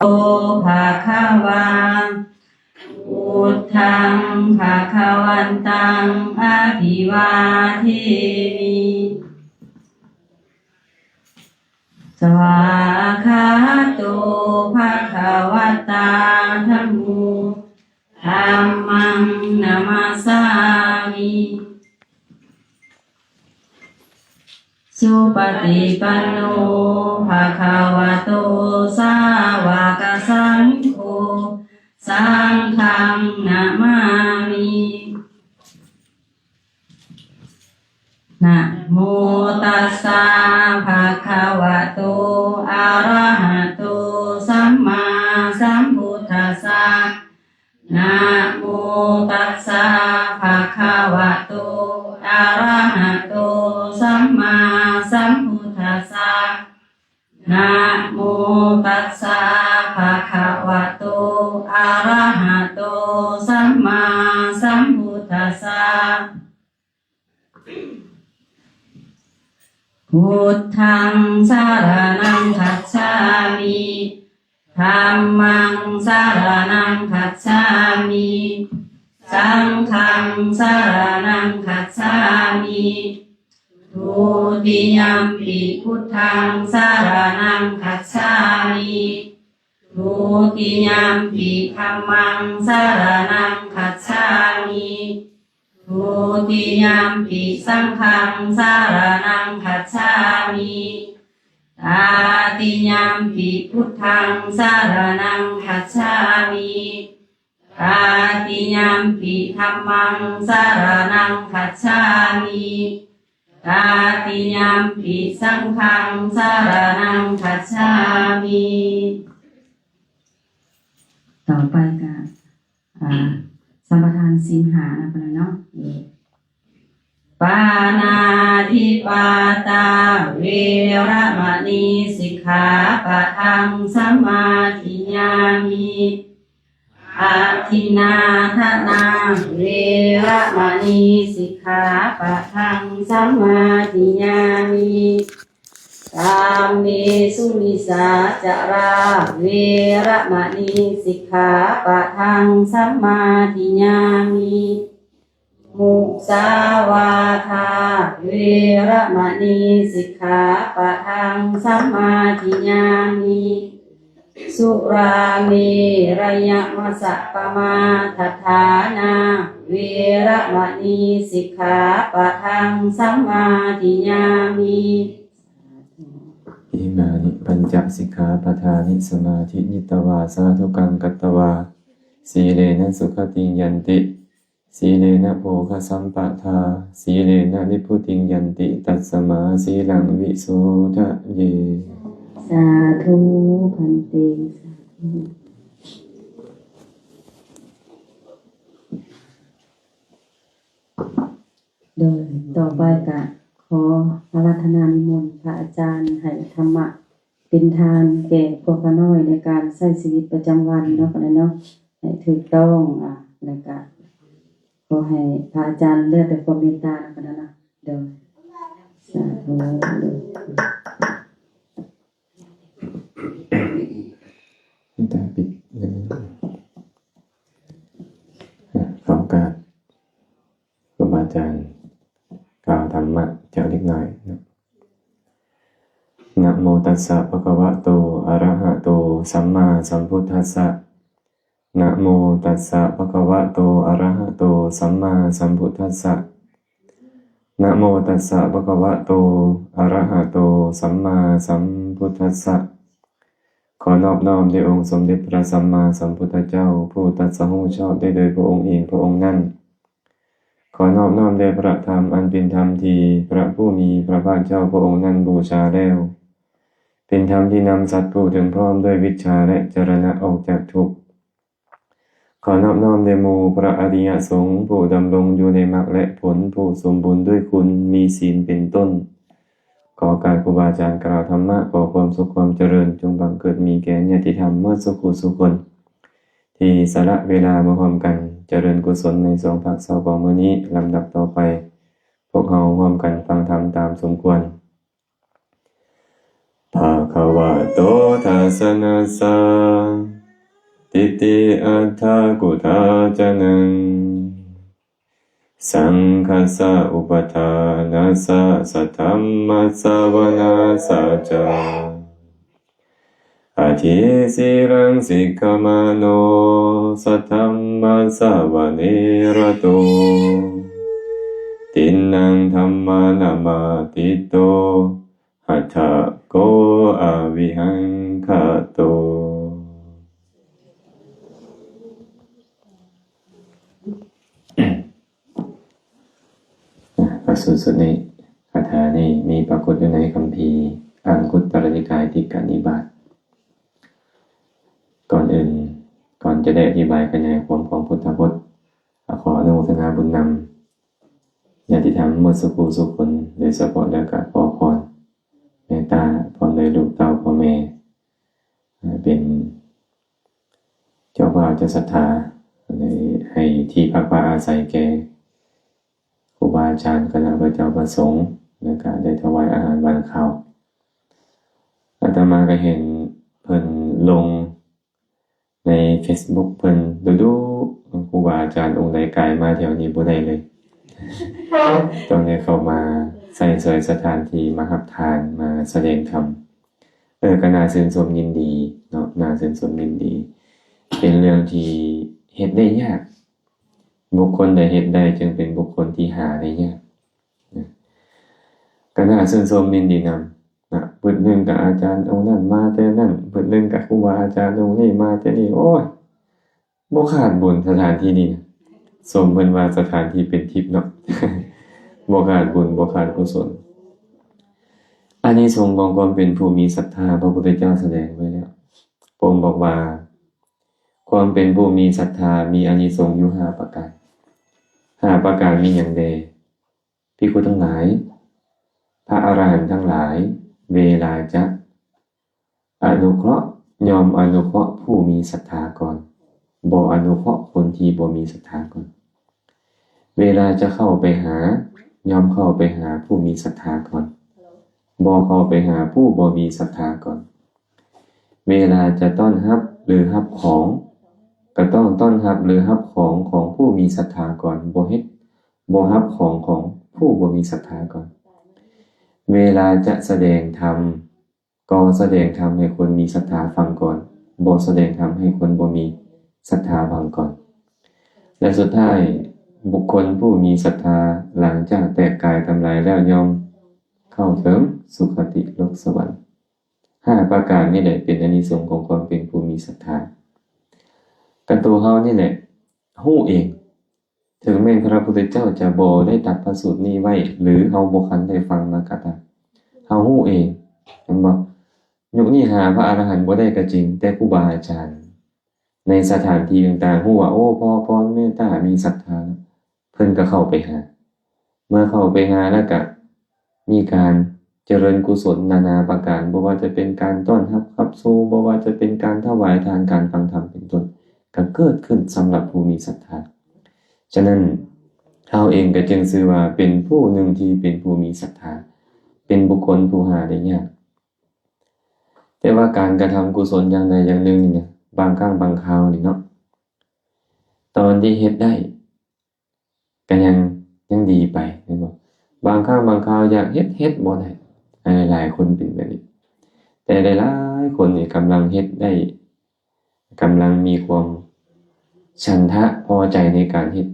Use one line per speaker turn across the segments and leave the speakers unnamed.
โตภะคะวาพุทธังภะคะวันตังอะภิวาเทมิสวากขาโตภะคะวะตาธัมโมธัมมังนะมัสสามิสุปฏิปันโนภะคะวะโตสาวกสังโฆสังฆังนะมามินะโมตัสสะภะคะวะโตอะระหะโตสัมมาสัมพุทธัสสะนะโมตัสสะภะคะวะโตอะระหะโตสัมมาสัมพุทธัสสะนะโมตัสสะภะคะวะโตอะระหะโตสัมมาสัมพุทธัสสะพุทธังสรณังคัจฉามิธัมมังสรณังคัจฉามิสังฆังสรณังคัจฉามิทุติยัมปิพุทธังสรณังคัจฉามิทุติยัมปิธัมมังสรณังคัจฉามิทุติยัมปิสังฆังสรณังคัจฉามิตาติยัมปิพุทธังสรณังคัจฉามิตาติยัมปิธัมมังสรณังคัจฉามิตาติยัมปิสังฆังสรณังคัจฉามิต่อไปกับสัมปทานศีลห้านะเนาะปานาธิปาตาเวรมณีสิกขาปะทังสมาธิยามิอาทินนาทนาเวรมณีสิกขาปะทังสมาธิยามิกามเมสุมิสาจาราเวรมณีสิกขาปะทังสมาธิยามิมุสาวาทาเวรมณีสิกขาปะทังสมาธิยามิสุราเมรยมัสสะปมาทัฏฐานาเวรมณีสิกขาปะทังสมาธิยามิ
อิมานิปัญจสิกขาปทานิสมาธินิตวาสาธุกังกัตตวาสีเลนะสุขติยันติสีเลนะโภคสัมปทาสีเลนะนิพุติยันติตัสสมาสีลังวิโสทะเย
สาธุพันเตสาธุโดยต่อไปก็ขออาราธนานิมนต์พระอาจารย์ให้ธรรมะเป็นทานแก่พวกน้อยในการใช้ชีวิตประจำวันเนาะเนาะให้ถูกต้องแล้วก็ขอให้พระอาจารย์เลือกแต่ความเมตตานะโดยสาธุ
ตาปิดอย่างนี้ขอโอกาสครูบาอาจารย์กล่าวธรรมะจากเล็กน้อยนะโมตัสสะภะคะวะโตอะระหะโตสัมมาสัมพุทธัสสะนะโมตัสสะภะคะวะโตอะระหะโตสัมมาสัมพุทธัสสะนะโมตัสสะภะคะวะโตอะระหะโตสัมมาสัมพุทธัสสะขอนอบน้อมแด่องค์สมเด็จพระสัมมาสัมพุทธเจ้าผู้ตรัสรู้ชอบได้โดยพระองค์เองพระองค์นั้นขอนอบน้อมแด่พระธรรมอันเป็นธรรมที่พระผู้มีพระภาคเจ้าพระองค์นั้นบูชาแล้วเป็นธรรมที่นำสัตว์ผู้ถึงพร้อมด้วยวิชชาและจรณะออกจากทุกข์ขอนอบน้อมแด่หมู่พระอริยสงฆ์ผู้ดำรงอยู่ในมรรคและผลผู้สมบูรณ์ด้วยคุณมีศีลเป็นต้นขอการครูบาอาจารย์กล่าวธรรมะขอความสุขความเจริญจงบังเกิดมีแก่ญาติธรรมเมื่อสุขสุคนที่สละเวลามาพร้อมกันเจริญกุศลในสองภาคเช้าของมื้อนี้ลำดับต่อไปพวกเราร่วมกันฟังธรรมตามสมควรภะคะวะโตตัสสะนะสัง ทิฏฐิอัตถกุทาจนังสังคัสสะอุปทานัสสะสัทธัมมัสสะวนาสัจจาอธิสีลังสิกขมาโนสัทธัมมัสสะวะเนรโตตินนังธัมมานามาติโตหัตถะโกอวิหังคโตพระสูตรนี้คาถานี้มีปรากฏอยู่ในคัมภีร์อังคุตตรนิกายติกานิบาตก่อนอื่นก่อนจะได้อธิบายขยายความของพุทธพจน์ขออนุโมทนาบุญนำญาติธรรมหมดสุขสุขคนโดยเฉพาะแล้วก็ขอพรเมตตาพรเลยลูกเต้าพ่อแม่เป็นเจ้าบ่าวเจ้าศรัทธาให้ที่พักผ้าอาศัยแก่ครูบาอาจารย์คณะพระเจ้าประสงค์ในการได้ถวายอาหารวันข้าวอาตมาก็เห็นเพิ่นลงใน Facebook เพิ่นดูครูบาอาจารย์องค์ใดไกลมาแถวนี้บ่ได้เลยต้องได้เข้ามาใส่สวยสถานที่มารับทานมาแสดงธรรมก็น่าชื่นชมยินดีเนาะน่าชื่นชมยินดีเป็นเรื่องที่เฮ็ดได้ยากบุคคลใดเฮ็ดได้จึงเป็นบุคคลที่หาได้ยากก็น่าชื่นชมยินดีนำนะเพิ่นนึงกับอาจารย์องค์นั้นมาแต่นั้นเพิ่นนึงกับครูบาอาจารย์องค์นี้มาแต่นี้โอ้ยบ่ขาดบุญสถานที่นี้สมเพิ่นว่าสถานที่เป็นทิพย์เนาะ บ่ขาดบุญบ่ขาดกุศลอานิสงส์ของความเป็นผู้มีศรัทธาพระพุทธเจ้าแสดงไว้แล้วพระองค์บอกว่าความเป็นผู้มีศรัทธามีอานิสงส์อยู่5ประการ5ประการมีหยังใดภิกขุทั้งหลายพระอรหันต์ทั้งหลายเวลาจะอนุเคราะห์ยอมอนุเคราะห์ผู้มีศรัทธาก่อนบ่อนุเคราะห์คนที่บ่มีศรัทธาก่อนเวลาจะเข้าไปหายอมเข้าไปหาผู้มีศรัทธาก่อนบ่เข้าไปหาผู้บ่มีศรัทธาก่อนเวลาจะต้อนรับหรือรับของก็ต้องต้อนรับหรือรับของของผู้มีศรัทธาก่อนบ่รับของของผู้บ่มีศรัทธาก่อนเวลาจะแสดงธรรมก็แสดงธรรมให้คนมีศรัทธาฟังก่อนบ่แสดงธรรมให้คนบ่มีศรัทธาฟังก่อนและสุดท้ายบุคคลผู้มีศรัทธาหลังจากแตกกายทำลายแล้วยอมเข้าถึงสุคติโลกสวรรค์5ประการนี่แหละเป็นอานิสงส์ของความเป็นผู้มีศรัทธากันตัวเฮานี่แหละฮู้เองถึงแม้พระพุทธเจ้าจะบ่ได้ตรัสพระสูตรนี้ไว้หรือเฮาบ่คันได้ฟังมาก็ตามเฮาฮู้เองแม่นบ่ยุคนี้หาพระอรหันต์บ่ได้ก็จริงแต่ครูบาอาจารย์ในสถานที่ต่างๆฮู้ว่าโอ้พ่อพรเมตตามีศรัทธาเพิ่นก็เข้าไปหาเมื่อเข้าไปหาแล้วก็มีการเจริญกุศลนานาประการบ่ว่าจะเป็นการต้อนรับขับสู้บ่ว่าจะเป็นการถวายทานการฟังธรรมเป็นต้นก็เกิดขึ้นสำหรับผู้มีศรัทธาฉะนั้นเราเองก็จึงชื่อว่าเป็นผู้หนึ่งที่เป็นผู้มีศรัทธาเป็นบุคคลผู้หาได้ยากแต่ว่าการกระทำกุศลอย่างใดอย่างหนึ่งนี่เนี่ยบางครั้งบางคราวนี่เนาะตอนที่เฮ็ดได้ก็ยังดีไปแม่นบ่บางครั้งบางคราวอยากเฮ็ดบ่ได้หลายๆคนเป็นแบบนี้แต่หลายๆคนนี่กำลังเฮ็ดได้กำลังมีความฉันทะพอใจในการเฮ็ด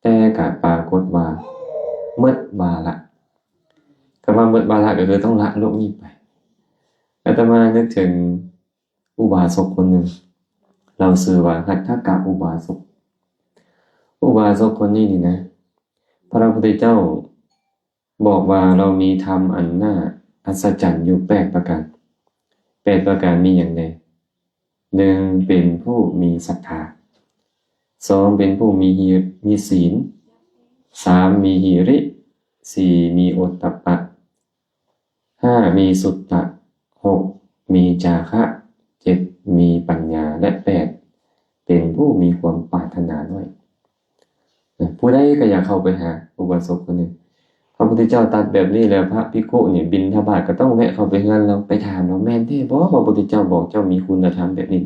แต่ก็ปรากฏว่าหมดวาระคำว่าหมดวาระก็คือต้องละโลกนี้ไปอาตมานึกถึงอุบาสกคนหนึ่งเราชื่อว่าหัตถกะอุบาสกคนนี้นี่นะพระพุทธเจ้าบอกว่าเรามีธรรมอันน่าอัศจรรย์อยู่8ประการ8ประการมีอย่างใด1เป็นผู้มีศรัทธา2เป็นผู้มีศีล3มีหิริ4มีโอตตัปปะ5มีสุตตะ6มีจาคะ7มีปัญญาและ8เป็นผู้มีความปรารถนาน้อยผู้ใดก็อยากเข้าไปหาอุบาสกคนนี้พระพุทธเจ้าตรัสแบบนี้แล้วพระภิกขุนี่บิณฑบาตก็ต้องแวะเข้าไปเฮือนเราไปถามเราแม่นแท้บ่พระพุทธเจ้าบอกเจ้ามีคุณธรรมแบบนี้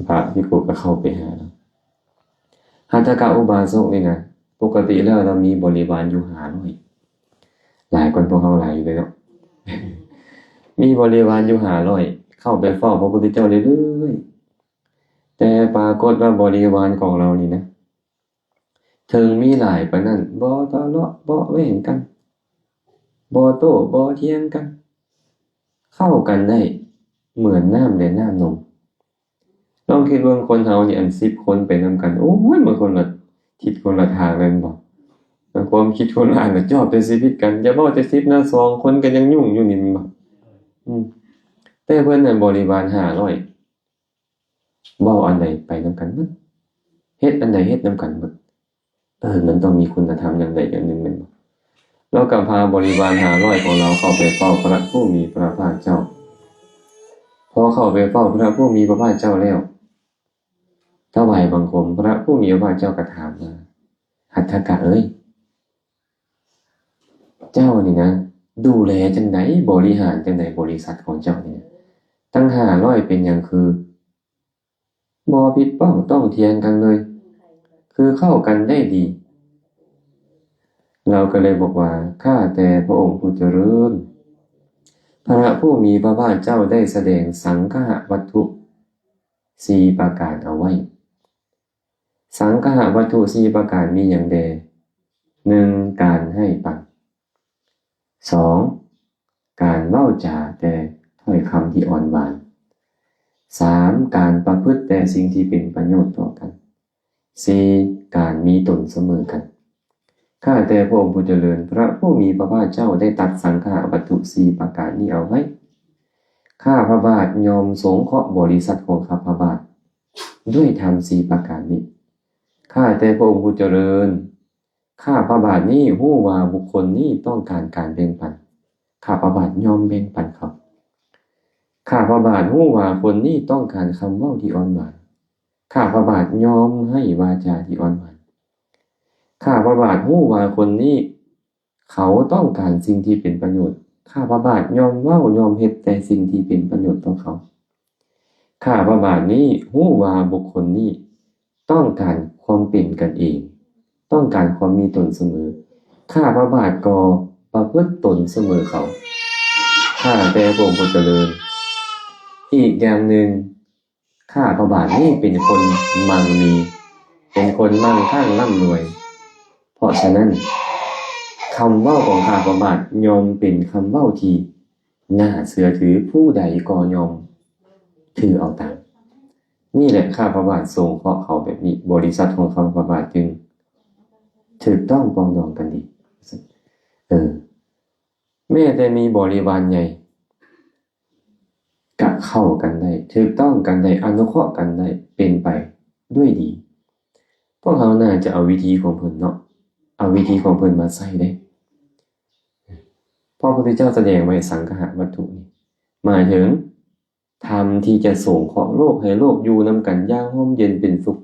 พระภิกขุก็เข้าไปหาแล้วหัตถกะอุบาสกนี่นะปกติแล้วเรามีบริวารอยู่500หลายคนพวกเขาหลายอยู่เลยเนาะ มีบริวารอยู่500เข้าไปเฝ้าพระพุทธเจ้าเรื่อยๆแต่ปรากฏว่าบริวารของเรานี่นะถึงมีหลายปานนั้นบ่ทะเลาะบ่แว้งกันบ่โต้บ่เถียงกันเข้ากันได้เหมือนน้ำและน้ำนมลองคิดเบิ่งคนเฮานี่อัน10คนไปนำกันโอ้ยมันคนละทิศคนละทางเลยบ่ความคิดคนละอันน่ะชอบแต่สิผิดกันอย่าเว้าแต่10นะ2คนก็ยังยุ่งอยู่นี่บ่แต่เพิ่นน่ะบริวาร500เว้าอันใดไปนำกันหมดเฮ็ดอันใดเฮ็ดนำกันหมดมันต้องมีคุณธรรมอย่างใดอย่างหนึ่งแม่นบ่เราก็พาบริวาร500ของเราเข้าไปเฝ้าพระผู้มีพระภาคเจ้าพอเข้าไปเฝ้าพระผู้มีพระภาคเจ้าแล้วถวายบังคมพระผู้มีพระภาคเจ้าก็ถามว่าหัตถกะเอ้ยเจ้านี่นะดูแลจังได๋บริหารจังได๋บริษัทของเจ้านี่ตั้ง500เป็นหยังคือบ่ผิดป้องต้องเถียงกันเลยคือเข้ากันได้ดีเราก็เลยบอกว่าข้าแต่พระองค์ผู้เจริญพระผู้มีพระภาคเจ้าได้แสดงสังฆะวัตถุ4ประการเอาไว้สังฆะวัตถุ4ประการมีอย่างใด 1. การให้ปัน 2. การเว้าจาแต่ถ้อยคำที่อ่อนหวาน 3. การประพฤติแต่สิ่งที่เป็นประโยชน์ต่อกัน 4. การมีตนเสมอกันข้าแต่พระองค์ผู้เจริญพระผู้มีพระภาคเจ้าได้ตรัสสังฆะวัตถุ4ประการนี้เอาไว้ข้าพระบาทยอมสงเคราะห์บริษัทของข้าพระบาทด้วยธรรม4ประการนี้ข้าแต่พระองค์ผู้เจริญข้าพระบาทนี้ฮู้ว่าบุคคลนี้ต้องการการแบ่งปันข้าพระบาทยอมแบ่งปันเขาข้าพระบาทฮู้ว่าคนนี้ต้องการคำเว้าที่อ่อนหวานข้าพระบาทยอมให้วาจาที่อ่อนหวานข้าพระบาทฮู้ว่าคนนี้เขาต้องการสิ่งที่เป็นประโยชน์ข้าพระบาทยอมเว้ายอมเฮ็ดแต่สิ่งที่เป็นประโยชน์ต่อเขาข้าพระบาทนี้ฮู้ว่าบุคคลนี้ต้องการความเป็นกันเองต้องการความมีตนเสมอข้าพระบาทก็ประพฤติตนเสมอเขาข้าแต่พระองค์ผู้เจริญอีกอย่างหนึ่งข้าพระบาทนี้เป็นคนมั่งมีเป็นคนมั่งคั่งร่ำรวยเพราะฉะนั้นคำเว้าของข้าพระบาทยอมเป็นคำเว้าที่น่าเชื่อถือผู้ใดก็ยอมถือเอาตามนี่แหละข้าพระบาททรงเคราะห์เขาแบบนี้บริษัทของข้าพระบาทจึงถูกต้องปรองดองกันดีแม้แต่มีบริวารใหญ่กะเข้ากันได้ถูกต้องกันได้อนุเคราะห์กันได้เป็นไปด้วยดีพวกเขาน่าจะเอาวิธีของเพิ่นเนาะเอาวิธีของเพิ่นมาใส่ได้พระพุทธเจ้าแสดงไว้สังฆะวัตถุนี่หมายถึงธรรมที่จะส่งของโลกให้โลกอยู่นำกันอย่างร่มเย็นเป็นสุข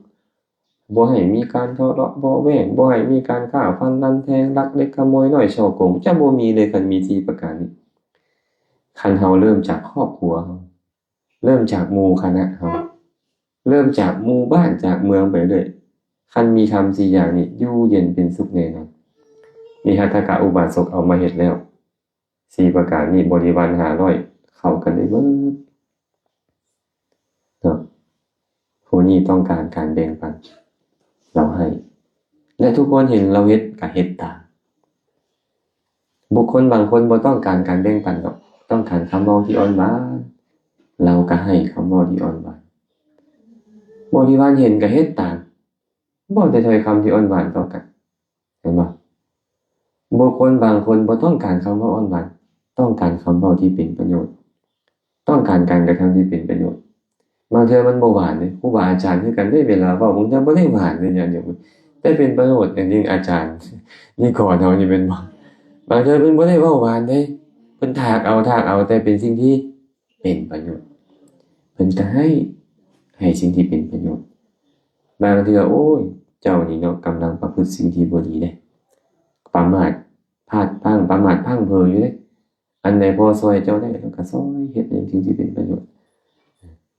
บ่ให้มีการทะเลาะเบาะแว้งบ่ให้มีการฆ่าฟันรันแทงลักเล็กขโมยน้อยฉ้อโกงจะบ่มีเลยคันมี4ประการนี้คันเฮาเริ่มจากครอบครัวเฮาเริ่มจากหมู่คณะเฮาเริ่มจากหมู่บ้านจากเมืองไปเรื่อยคันมีธรรม4อย่างนี้อยู่เย็นเป็นสุขแน่นอนมีหัตถกะอุบาสกเอามาเฮ็ดแล้ว4ประการนี้บริวาร500เข้ากันได้เบิดเนาะผู้นี้ต้องการการแบ่งปันเราให้และทุกคนเห็นเราเฮ็ดก็เฮ็ดตามบุคคลบางคนบ่ต้องการการแบ่งปันหรอกต้องการคำเว้าที่อ่อนหวานเราก็ให้คำเว้าที่อ่อนหวานบริวารเห็นก็เฮ็ดตามบ่ได้ถ้อยคำที่อ่อนหวานต่อกันเห็นบ่บุคคลบางคนบ่ต้องการคำเว้าอ่อนหวานต้องการคำเว้าที่เป็นประโยชน์ต้องการการกระทำที่เป็นประโยชน์บางเทื่อมันบ่หวานเด้ครูบาอาจารย์คือกันได้เวลาเว้าบางเทื่อบ่ได้หวานเลยอย่างเดียวแต่เป็นประโยชน์อย่างยิ่งอาจารย์นี่ก่อนเฮานี่เป็นบ่บางเทื่อเพิ่นบ่ได้เว้าหวานเด้เพิ่นถากเอาแต่เป็นสิ่งที่เป็นประโยชน์เพิ่นก็ให้สิ่งที่เป็นประโยชน์บางเทื่อโอ้ยเจ้านี่เนาะกำลังประพฤติสิ่งที่บ่ดีเด้ประมาทพลาดพลั้งประมาทพลั้งเพ้ออยู่เด้อันใดพอช่วยเจ้าได้เราก็ช่วยเฮ็ดในสิ่งที่เป็นประโยชน์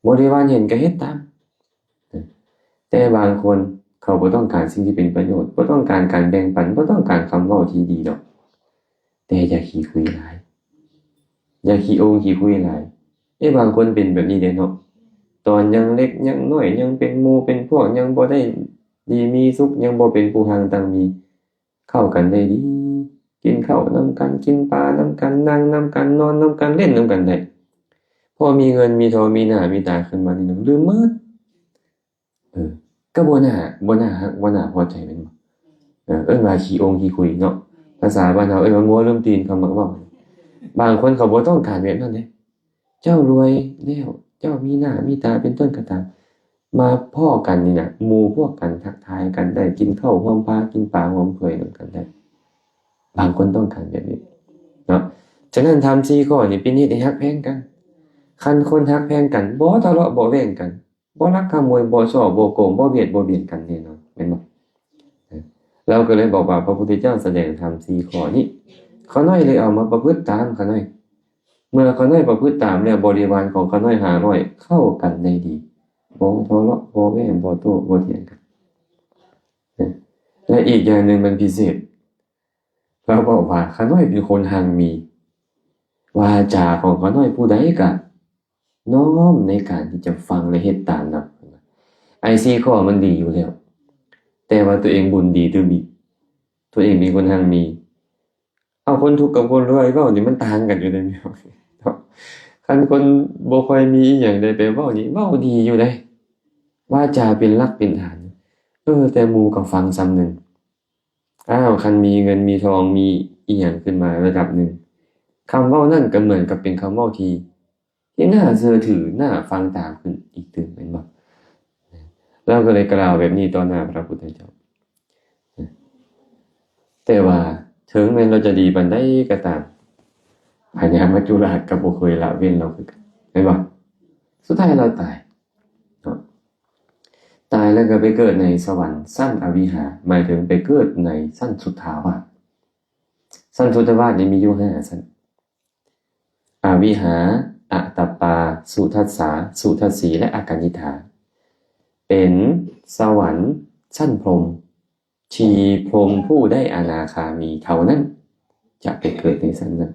บริวารเห็นก็เฮ็ดตาม แต่บางคนเขาบ่ต้องการสิ่งที่เป็นประโยชน์บ่ต้องการการแบ่งปันบ่ต้องการคำเว้าที่ดีดอกแต่อย่าขี้คุยหลายอย่าขี้โองขี้คุยหลายบางคนเป็นแบบนี้เด้เนาะตอนยังเล็กยังน้อยยังเป็นหมู่เป็นพวกยังบ่ได้ดีมีสุขยังบ่เป็นผู้ห่างต่างมีเข้ากันได้ดีกินข้าวนำกันกินปลานำกันนั่งนำกันนอนนำกันเล่นนำกันได้พอมีเงินมีทองมีหน้ามีตาขึ้นมานี่ลืมหมดก็บ่น่าฮักบ่น่าพอใจแม่นบ่เอิ้นว่าขี้โองขี้คุยเนาะภาษาบ้านเฮาเอิ้นว่างัวลืมตีนเขามักเว้าบางคนเขาบ่ต้องการแบบนั้นเด้เจ้ารวยแล้วเจ้ามีหน้ามีตาเป็นต้นก็ตามมาพ้อกันนี่น่ะหมู่พวกกันทักทายกันได้กินข้าวหอมปลากินปลาหอมเผยนำกันได้บางคนต้องการแบบนี้เนาะฉะนั้นทำ4ข้อนี่เป็นเฮ็ดให้ฮักแพงกันคันคนฮักแพงกันบ่ทะเลาะบ่แว้งกันบ่ลักขโมยบ่ฉ้อบ่โกงบ่เบียดบ่เบียนกันแน่นอนแม่นบ่เราก็เลยบอกว่าพระพุทธเจ้าแสดงธรรม4ข้อนี้เขาน้อยเลยเอามาประพฤติตามเขาน้อยเมื่อเขาน้อยประพฤติตามแล้วบริวารของเขาน้อย500เข้ากันได้ดีบ่ทะเลาะบ่แว้งบ่โต้บ่เถียงกันและอีกอย่างหนึ่งมันพิเศษเราบอกว่าเขาน้อยเป็นคนหังมีวาจาของเขาน้อยผู้ใดก็น้อมในการที่จะฟังและเฮ็ดตามนำไอ้4ข้อมันดีอยู่แล้วแต่ว่าตัวเองบุญดีหรือบิตัวเองเป็นคนหังมีเอาคนทุกข์กับคนรวยเว้านี่มันต่างกันอยู่เด้เนาะคันคนบ่ค่อยมีอิหยังได้ไปเว้านี่เว้าดีอยู่เด้วาจาเป็นหลักเป็นฐานแต่หมู่ก็ฟังซ้ำหนึ่งคันมีเงินมีทองมีอิหยังขึ้นมาระดับหนึ่งคำเว้านั่นก็เหมือนกับเป็นคำเว้าที่น่าเชื่อถือน่าฟังตามขึ้นอีกตึงแม่นบ่เราก็เลยกล่าวแบบนี้ต่อหน้าพระพุทธเจ้าแต่ว่าถึงแม้เราจะดีปานใดก็ตามพญามัจจุราชก็บ่เคยละเว้นเราคือกันแม่นบ่สุดท้ายเราตายเนาะตายแล้วก็ไปเกิดในสวรรค์ชั้นอวิหาหมายถึงไปเกิดในชั้นสุทธาวาสชั้นสุทธาวาสนี่มีอยู่5ชั้นอวิหาอตัปปาสุทัสสาสุทัสสีและอากนิธาเป็นสวรรค์ชั้นพรหมชีพรหมผู้ได้อนาคามีเท่านั้นจะไปเกิดในชั้นนั้น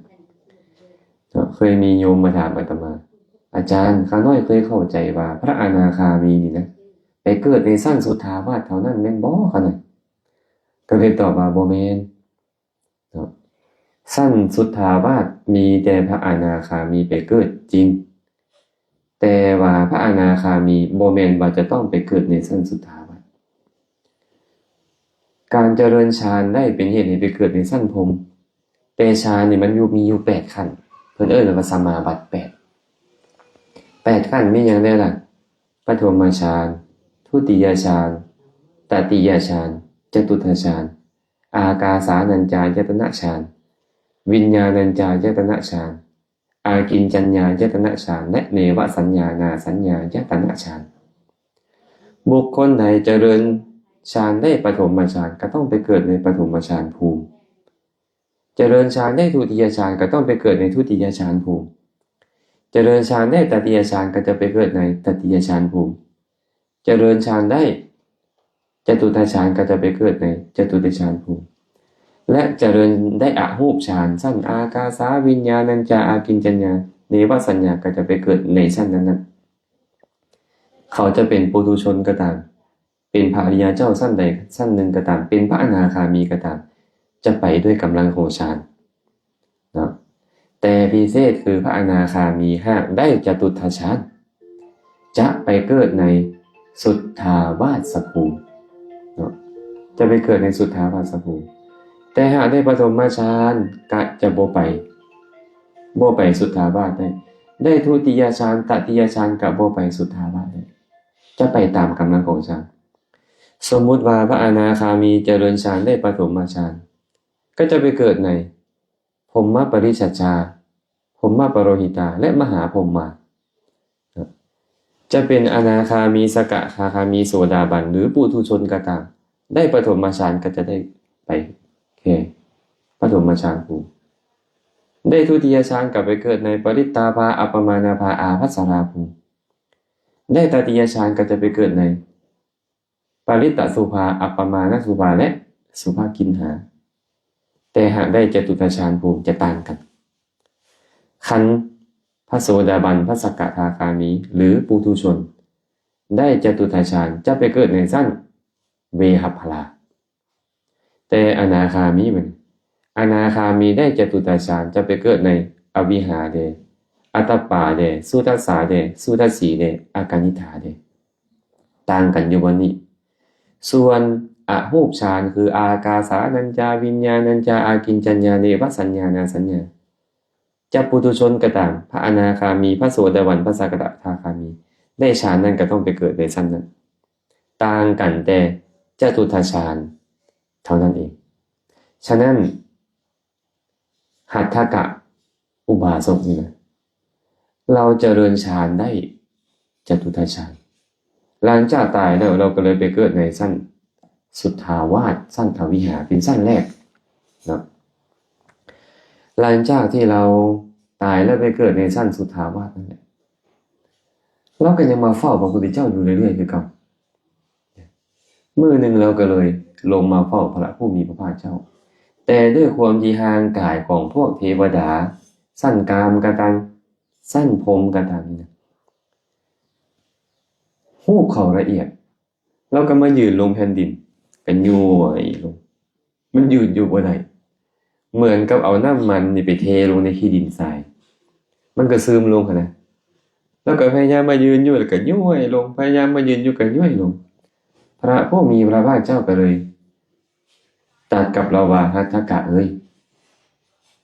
เคยมีโยมมาถามอาตมาอาจารย์ข้าน้อยเคยเข้าใจว่าพระอนาคามีนี่นะไปเกิดในชั้นสุทธาวาสเท่านั้นแม่นบ่คะน่ะก็เลยตอบว่าบ่แม่นชั้นสุทธาวาสมีแต่พระอนาคามีไปเกิดจริงแต่ว่าพระอนาคามีบ่แม่นว่าจะต้องไปเกิดในชั้นสุทธาวาสการเจริญฌานได้เป็นเหตุให้ไปเกิดในชั้นพรหมแต่ฌานนี่มันมีอยู่8ขั้นเพิ่นเอิ้นว่าสมาบัติ8ขั้นมีหยังได้ล่ะปฐมฌานทุติยฌานตติยฌานจตุตฌานอากาสานัญจายตนะฌานวิญญาณัญจายตนะฌานอากิญจัญญายตนะฌานและเนวสัญญานาสัญญายตนะฌานบุคคลใดเจริญฌานได้ปฐมฌานก็ต้องไปเกิดในปฐมฌานภูมิเจริญฌานได้ทุติยฌานก็ต้องไปเกิดในทุติยฌานภูมิเจริญฌานได้ตติยฌานก็จะไปเกิดในตติยฌานภูมิเจริญฌานได้จตุตฌานก็จะไปเกิดในจตุตฌานภูมิและเจริญได้อรูปฌานชั้นอากาสาวิญญาณัญจาอากิญจัญญาเนวสัญญาก็จะไปเกิดในชั้นนั้นๆเขาจะเป็นปุถุชนก็ตามเป็นพระอริยเจ้าชั้นใดชั้นหนึ่งก็ตามเป็นพระอนาคามีก็ตามจะไปด้วยกำลังของฌานเนาะแต่พิเศษคือพระอนาคามีหากได้จตุตถฌานจะไปเกิดในสุทธาวาสภูมิเนาะจะไปเกิดในสุทธาวาสภูมิแต่หากได้ปฐมฌานก็จะบ่ไปสุทธาวาสได้ทุติยฌานตติยฌานก็บ่ไปสุทธาวาสได้จะไปตามกำลังของฌานสมมุติว่าพระอนาคามีเจริญฌานได้ปฐมฌานก็จะไปเกิดในพรหมปริสัชชาพรหมปโรหิตาและมหาพรหมาจะเป็นอนาคามีสกทาคามีโสดาบันหรือปุถุชนก็ตามได้ปฐมฌานก็จะได้ไปแค่ปฐมฌานภูมิได้ทุติยฌานกลับไปเกิดในปริตตาภาอัปปมานาภาอาภัสสราภูมิได้ตติยฌานก็จะไปเกิดใน ริตตสุภาอัปปมาณสุภาและสุภากินหาแต่หากได้จตุตฌานภูมิจะต่างกันขันธ์พระโสดาบันพระสกทาคามีหรือปุถุชนได้จตุตฌานจะไปเกิดในสั้นเวหัพพลาแต่อนาคามีมันอนาคามีได้จตุตฌานจะไปเกิดในอวิหาเดอัตตปาเดสุทัสสาเดสุทัสสีเดอากานิธาเดต่างกันอยู่วันนี้ส่วนอรูปฌานคืออากาสานัญจาวิญญาณัญจาอากิญจัญญาเนวสัญญานาสัญญาจะปุถุชนก็ตามพระอนาคามีพระโสดาบันพระสกทาคามีได้ฌานนั้นก็ต้องไปเกิดในชั้นนั้นต่างกันแต่จตุตฌานเท่านั้นเองฉะนั้นหัตถกะอุบาสกนี่นะเราเจริญฌานได้จตุตฌานหลังจากตายแล้วเราก็เลยไปเกิดในชั้นสุทธาวาสชั้นอวิหาเป็นชั้นแรกเนาะหลังจากที่เราตายแล้วไปเกิดในชั้นสุทธาวาสนั่นแหละเราก็ยังมาเฝ้าพระพุทธเจ้าอยู่เรื่อยๆคือเก่ามื้อหนึ่งเราก็เลยลงมาเฝ้าพระผู้มีพระภาคเจ้าแต่ด้วยความที่ห่างกายของพวกเทวดาสั้นกามกตังสั้นพรหมกตังนี่นะหูบเขาละเอียดเราก็มายืนลงแผ่นดินกันย่วยลงมันยืนอยู่บ่ได้เหมือนกับเอาน้ำมันนี่ไปเทลงในขี้ดินทรายมันก็ซึมลงนะแล้วก็พยายามมายืนอยู่แล้วก็ย่วยลงพยายามมายืนอยู่ก็ย่วยลงพระผู้มีพระภาคเจ้าก็เลยตรัสกับเราว่าหัตถกะเอ้ย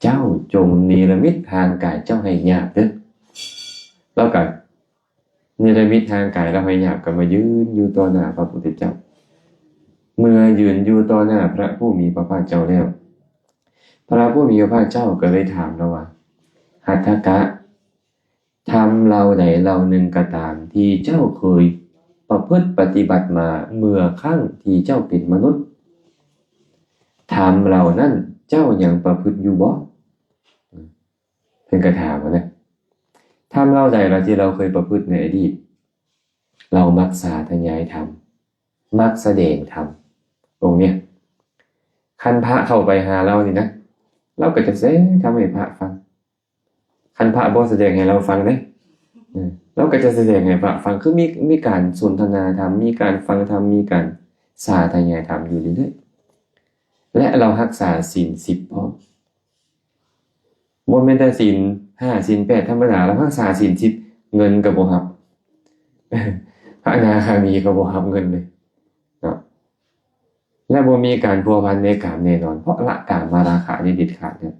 เจ้าจงเนรมิตทางกายเจ้าให้หยาบเด้อแล้วก็เนรมิตทางกายเราให้หยาบก็มายืนอยู่ต่อหน้าพระพุทธเจ้าเมื่อยืนอยู่ต่อหน้าพระผู้มีพระภาคเจ้าแล้วพระผู้มีพระภาคเจ้าก็เลยถามเราว่าหัตถกะทำเราใดเราหนึ่งก็ตามที่เจ้าเคยประพฤติปฏิบัติมาเมื่อครั้งที่เจ้าเป็นมนุษย์ทำเรานั่นเจ้ายังประพฤติอยู่บ่เพิ่นก็ถามว่านะทำเราใดเราที่เราเคยประพฤติในอดีตเรามักสาธยายธรรมมักแสดงธรรมตรงเนี้ยคันพระเข้าไปหาเรานี่นะเราก็จะทำให้พระฟังคันพระบ่แสดงให้เราฟังเด้เราก็จะแสดงให้พระฟังคือมีการสนทนาธรรมมีการฟังธรรมมีการสาธยายธรรมอยู่เรื่อยๆและเรารักษาศีล10พร้อมบ่แม่นแต่ศีล5ศีล8ธรรมดาเรารักษาศีล10เงินก็บ่รับพระอนาคามีก็บ่รับเงินเลยเนาะและบ่มีการพัวพันในกามแน่นอนเพราะละกามมาราคะนี่เด็ดขาดเนี่ย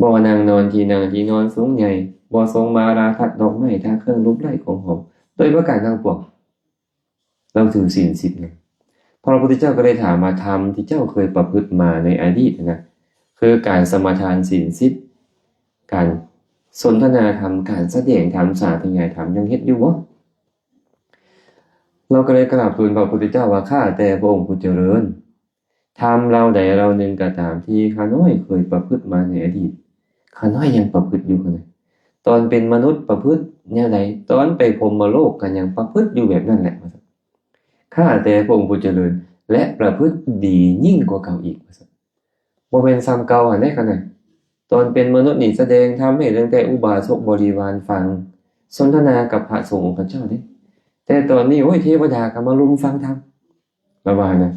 บ่นั่งนอนที่นั่งที่นอนสูงใหญ่บ่ทรงมาราคัดดอกไม้ทาเครื่องรูปไล้ของหอมโดยประการทั้งปวงเราถือศีล10นะพระพุทธเจ้าก็ได้ถามมาธรรมที่เจ้าเคยประพฤติมาในอดีตนะคือการสมาทานศีล10การสนทนาธรรมการแสดงธรรมสาธยายธรรมยังเฮ็ดอยู่บ่เราก็เลยกราบทูลพระพุทธเจ้าว่าข้าแต่พระองค์ผู้เจริญธรรมเราใดเราหนึ่งก็ตามที่ข้าน้อยเคยประพฤติมาในอดีตข้าน้อยยังประพฤติอยู่เลยตอนเป็นมนุษย์ประพฤติแนวใดตอนไปพรหมโลกก็ยังประพฤติอยู่แบบนั้นแหละข้าแต่พระองค์ผู้เจริญและประพฤติดียิ่งกว่าเก่าอีกบ่แม่นซ้ำเก่าอันใดขนาดตอนเป็นมนุษย์นี่แสดงธรรมให้ตั้งแต่อุบาสกบริวารฟังสนทนากับพระสงฆ์องค์เจ้าเด้แต่ตอนนี้โอ้ยเทวดาก็มารุมฟังธรรมระว่านะ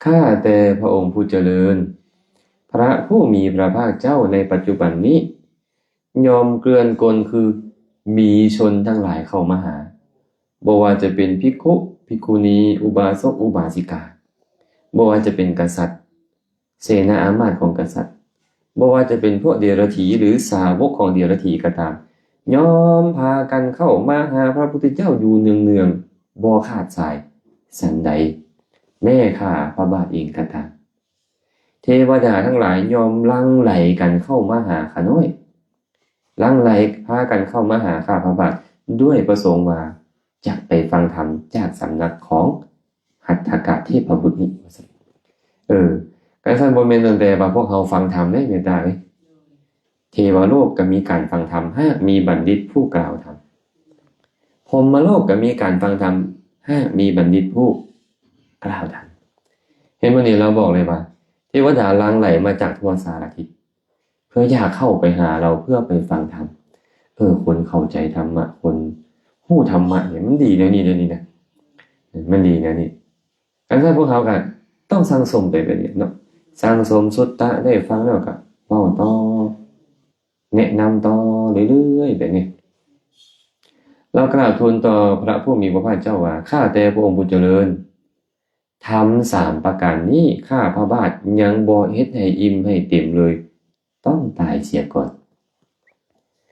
ข้าแต่พระองค์ผู้เจริญพระผู้มีพระภาคเจ้าในปัจจุบันนี้ยอมเกลื่อนกลคือมีชนทั้งหลายเข้ามาหาบ่ว่าจะเป็นภิกขุภิกขุณีอุบาสกอุบาสิกาบ่ว่าจะเป็นกษัตริย์เสนาอามาตย์ของกษัตริย์บ่ว่าจะเป็นพวกเดรัจฉีหรือสาวกของเดรัจฉีก็ตามยอมพากันเข้ามาหาพระพุทธเจ้าอยู่เนืองๆบ่ขาดสายสันใดแม่ข้าพระบาทเองก็ตามเทวดาทั้งหลายยอมลังไหลกันเข้ามาหาข้าน้อยลังไหลพากันเข้ามาหาข้าพระบาทด้วยประสงค์ว่าจะไปฟังธรรมจากสำนักของหัตถกะเทพบุตรนี้การสั่นบ่แม่นตั้งแต่ว่าพวกเราฟังธรรมได้แม่นได้เทวโลกก็มีการฟังธรรมหากมีบัณฑิตผู้กล่าวธรรมพรหมโลกก็มีการฟังธรรมหากมีบัณฑิตผู้ กล่าวทันเห็นวันนี้เราบอกเลยว่าเทวดาหลั่งไหลมาจากทั่วสารทิศเพื่ออยากเข้าไปหาเราเพื่อไปฟังธรรมคนเข้าใจธรรมะคนหู้ธรรมะเนี่ยมันดีแล้วนี่นะมันดีนะนี่การที่พวกเขากันต้องสั่งสมไปแบบนี้เนาะสั่งสมสุตตะได้ฟังแล้วก็เว้าต่อแนะนำต่อเรื่อยๆแบบนี้เรากราบทูลต่อพระผู้มีพระภาคเจ้าว่าข้าแต่พระองค์ผู้เจริญทำ3ประการนี้ข้าพระบาทยังบ่เฮ็ดให้อิ่มให้เต็มเลยต้องตายเสียก่อน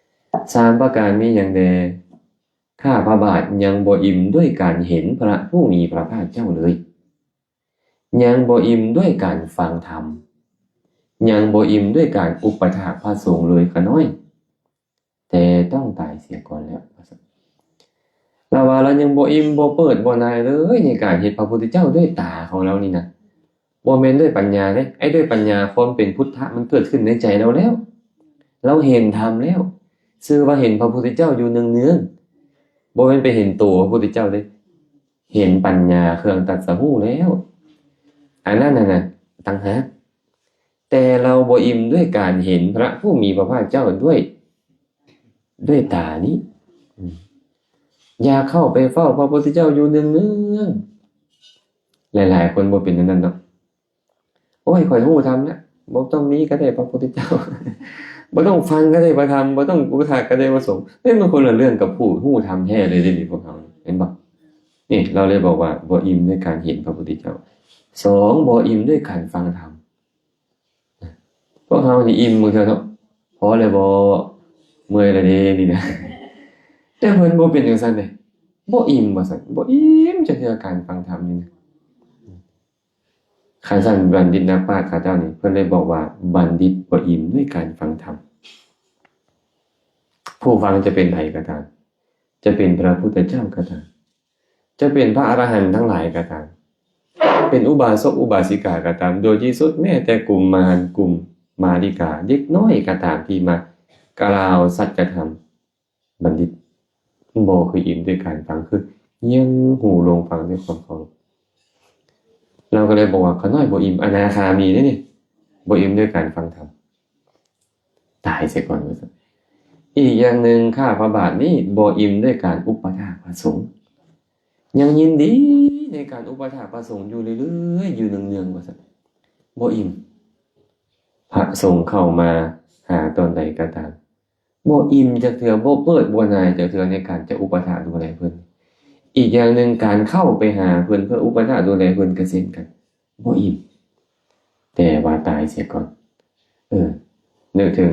3ประการนี้อย่างใดข้าพระบาทยังบ่อิ่มด้วยการเห็นพระผู้มีพระภาคเจ้าเลยยังบ่อิ่มด้วยการฟังธรรมยังบ่อิ่มด้วยการอุปถากพระสงฆ์เลยขน้อยแต่ต้องตายเสียก่อนแล้วเราว่าเรายังบ่อิ่มบ่เปิดบ่นายเลยในการเห็นพระพุทธเจ้าด้วยตาของเรานี่นะบ่แม่นด้วยปัญญาเด้ไอ้ด้วยปัญญาความเป็นพุทธะมันเกิดขึ้นในใจเราแล้วเราเห็นธรรมแล้วชื่อว่าเห็นพระพุทธเจ้าอยู่เนืองๆบ่แม่นไปเห็นตัวพระพุทธเจ้าเด้เห็นปัญญาเครื่องตรัสรู้แล้วอันนั้นน่ะต่างหากแต่เราบ่อิ่มด้วยการเห็นพระผู้มีพระภาคเจ้าด้วยตานี้อย่าเข้าไปเฝ้าพระพุทธเจ้าอยู่เนืองๆหลายๆคนบ่เป็นนั้นเนาะโอ้ยข่อยฮู้ธรรมนะบ่ต้องมีก็ได้พระพุทธเจ้า บ่ต้องฟังก็ได้พระธรรมบ่ต้องอุปถากก็ได้พระสงฆ์มันคนละเรื่องกับผู้ฮู้ธรรมแท้เลยนี่พวกเราเห็นบ่นี่เราเลยบอกว่าบ่อิ่มด้วยการเห็นพระพุทธเจ้า2บ่อิ่มด้วยการฟังธรรมพวกเรานี่อิ่มมื้อเท่าเนาะพอแล้วบ่เมื่อยแล้วเด้นี่นะแต่เพิ่นบ่เป็นจังซั่นเด้บ่อิ่มว่าซั่นบ่อิ่มจักเทื่อการฟังธรรมนี่นะคันซั่นบัณฑิตนักปราชญ์เขาเจ้านี่เพิ่นเลยบอกว่าบัณฑิตบ่อิ่มด้วยการฟังธรรมผู้ฟังจะเป็นไผก็ตามจะเป็นพระพุทธเจ้าก็ตามจะเป็นพระอรหันต์ทั้งหลายก็ตามเป็นอุบาสกอุบาสิกาก็ตามโดยที่สุดแม้แต่กลุ่มมารกลุ่มมาริกาเด็กน้อยก็ตามที่มากล่าวสัจธรรมบัณฑิตบ่คืออิ่มด้วยการฟังคือยังหูลงฟังด้วยความเคารพเราก็เลยบอกว่าเขาน้อยบ่อิ่มอนาคามีนี่บ่อิ่มด้วยการฟังธรรมตายเสียก่อนว่าซั่นอีกอย่างหนึ่งข้าพระบาทนี่บ่อิ่มด้วยการอุปถากพระสงฆ์ยังยินดีในการอุปถากพระสงฆ์อยู่เรื่อยๆอยู่เนืองๆว่าซั่นบ่อิ่มพระสงฆ์เข้ามาหาตอนใดก็ตามบ่อิ่มจักเทื่อบ่เปิดบ่นายจักเทื่อในการจะอุปถากดูแลเพิ่นอีกอย่างหนึ่งการเข้าไปหาเพิ่นเพื่ออุปถากดูแลเพิ่นก็เช่นกันบ่อิ่มแต่ว่าตายเสียก่อนนึกถึง